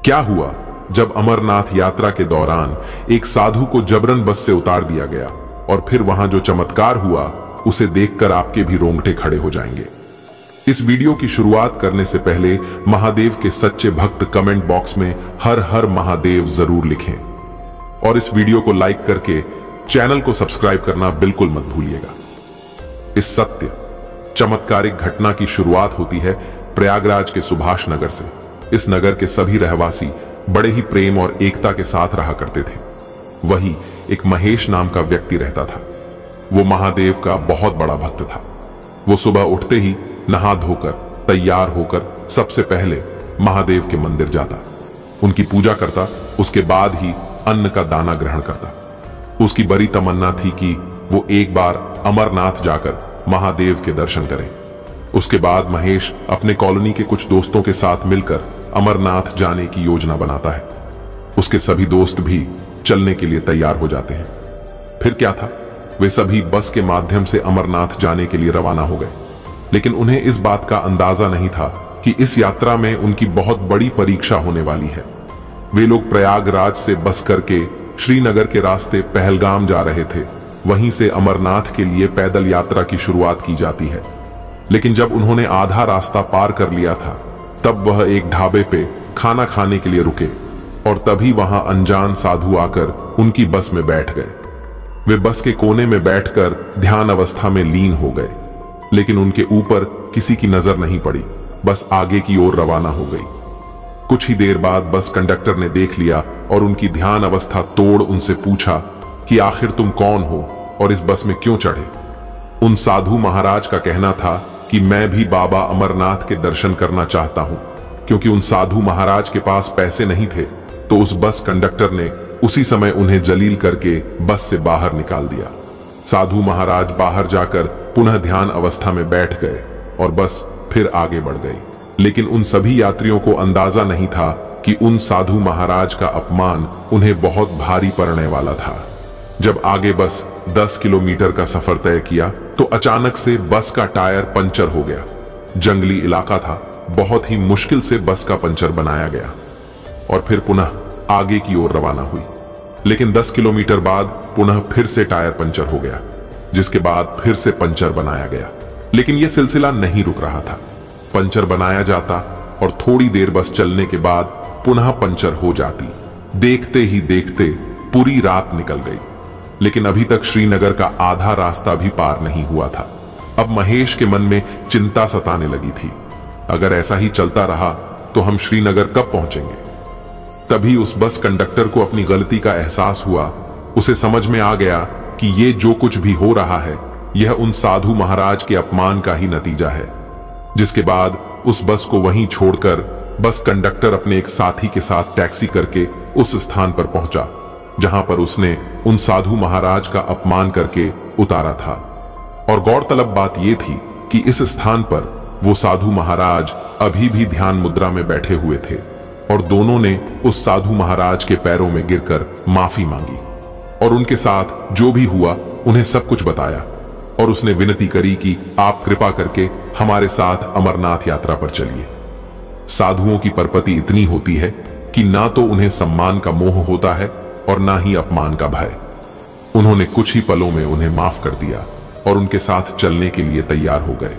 क्या हुआ जब अमरनाथ यात्रा के दौरान एक साधु को जबरन बस से उतार दिया गया और फिर वहां जो चमत्कार हुआ उसे देखकर आपके भी रोंगटे खड़े हो जाएंगे। इस वीडियो की शुरुआत करने से पहले महादेव के सच्चे भक्त कमेंट बॉक्स में हर हर महादेव जरूर लिखें और इस वीडियो को लाइक करके चैनल को सब्सक्राइब करना बिल्कुल मत भूलिएगा। इस सत्य चमत्कारिक घटना की शुरुआत होती है प्रयागराज के सुभाष नगर से। इस नगर के सभी रहवासी बड़े ही प्रेम और एकता के साथ रहा करते थे। वही एक महेश नाम का व्यक्ति रहता था। वो महादेव का बहुत बड़ा भक्त था। वो सुबह उठते ही नहा धोकर तैयार होकर सबसे पहले महादेव के मंदिर जाता, उनकी पूजा करता, उसके बाद ही अन्न का दाना ग्रहण करता। उसकी बड़ी तमन्ना थी कि वो एक बार अमरनाथ जाकर महादेव के दर्शन करें। उसके बाद महेश अपने कॉलोनी के कुछ दोस्तों के साथ मिलकर अमरनाथ जाने की योजना बनाता है। उसके सभी दोस्त भी चलने के लिए तैयार हो जाते हैं। फिर क्या था, वे सभी बस के माध्यम से अमरनाथ जाने के लिए रवाना हो गए। लेकिन उन्हें इस बात का अंदाजा नहीं था कि इस यात्रा में उनकी बहुत बड़ी परीक्षा होने वाली है। वे लोग प्रयागराज से बस करके श्रीनगर के रास्ते पहलगाम जा रहे थे। वहीं से अमरनाथ के लिए पैदल यात्रा की शुरुआत की जाती है। लेकिन जब उन्होंने आधा रास्ता पार कर लिया था तब वह एक ढाबे पे खाना खाने के लिए रुके और तभी वहां अनजान साधु आकर उनकी बस में बैठ गए। वे बस के कोने में बैठकर ध्यान अवस्था में लीन हो गए, लेकिन उनके ऊपर किसी की नजर नहीं पड़ी। बस आगे की ओर रवाना हो गई। कुछ ही देर बाद बस कंडक्टर ने देख लिया और उनकी ध्यान अवस्था तोड़ उनसे पूछा कि आखिर तुम कौन हो और इस बस में क्यों चढ़े। उन साधु महाराज का कहना था कि मैं भी बाबा अमरनाथ के दर्शन करना चाहता हूं। क्योंकि उन साधु महाराज के पास पैसे नहीं थे तो उस बस कंडक्टर ने उसी समय उन्हें जलील करके बस से बाहर निकाल दिया। साधु महाराज बाहर जाकर पुनः ध्यान अवस्था में बैठ गए और बस फिर आगे बढ़ गई। लेकिन उन सभी यात्रियों को अंदाजा नहीं था कि उन साधु महाराज का अपमान उन्हें बहुत भारी पड़ने वाला था। जब आगे बस 10 किलोमीटर का सफर तय किया तो अचानक से बस का टायर पंचर हो गया। जंगली इलाका था, बहुत ही मुश्किल से बस का पंचर बनाया गया और फिर पुनः आगे की ओर रवाना हुई। लेकिन 10 किलोमीटर बाद पुनः फिर से टायर पंचर हो गया, जिसके बाद फिर से पंचर बनाया गया। लेकिन यह सिलसिला नहीं रुक रहा था। पंचर बनाया जाता और थोड़ी देर बस चलने के बाद पुनः पंचर हो जाती। देखते ही देखते पूरी रात निकल गई, लेकिन अभी तक श्रीनगर का आधा रास्ता भी पार नहीं हुआ था। अब महेश के मन में चिंता सताने लगी थी। अगर ऐसा ही चलता रहा तो हम श्रीनगर कब पहुंचेंगे। तभी उस बस कंडक्टर को अपनी गलती का एहसास हुआ। उसे समझ में आ गया कि ये जो कुछ भी हो रहा है यह उन साधु महाराज के अपमान का ही नतीजा है। जिसके बाद उस बस को वहीं छोड़कर बस कंडक्टर अपने एक साथी के साथ टैक्सी करके उस स्थान पर पहुंचा जहां पर उसने उन साधु महाराज का अपमान करके उतारा था। और गौरतलब बात यह थी कि इस स्थान पर वो साधु महाराज अभी भी ध्यान मुद्रा में बैठे हुए थे और दोनों ने उस साधु महाराज के पैरों में गिरकर माफी मांगी और उनके साथ जो भी हुआ उन्हें सब कुछ बताया। और उसने विनती करी कि आप कृपा करके हमारे साथ अमरनाथ यात्रा पर चलिए। साधुओं की परपति इतनी होती है कि ना तो उन्हें सम्मान का मोह होता है और ना ही अपमान का भय। उन्होंने कुछ ही पलों में उन्हें माफ कर दिया और उनके साथ चलने के लिए तैयार हो गए।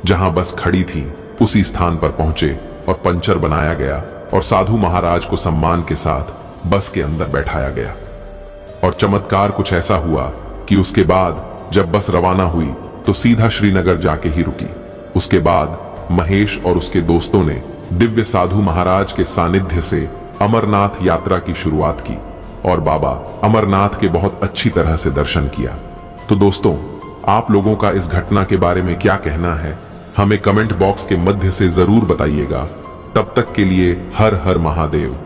जहां बस खड़ी थी उसी स्थान पर पहुंचे और पंचर बनाया गया और साधु महाराज को सम्मान के साथ बस के अंदर बैठाया गया। और चमत्कार कुछ ऐसा हुआ कि उसके बाद जब बस रवाना हुई तो सीधा श्रीनगर जाके ही रुकी। उसके बाद महेश और उसके दोस्तों ने दिव्य साधु महाराज के सानिध्य से अमरनाथ यात्रा की शुरुआत की और बाबा अमरनाथ के बहुत अच्छी तरह से दर्शन किया। तो दोस्तों, आप लोगों का इस घटना के बारे में क्या कहना है हमें कमेंट बॉक्स के मध्य से जरूर बताइएगा। तब तक के लिए हर हर महादेव।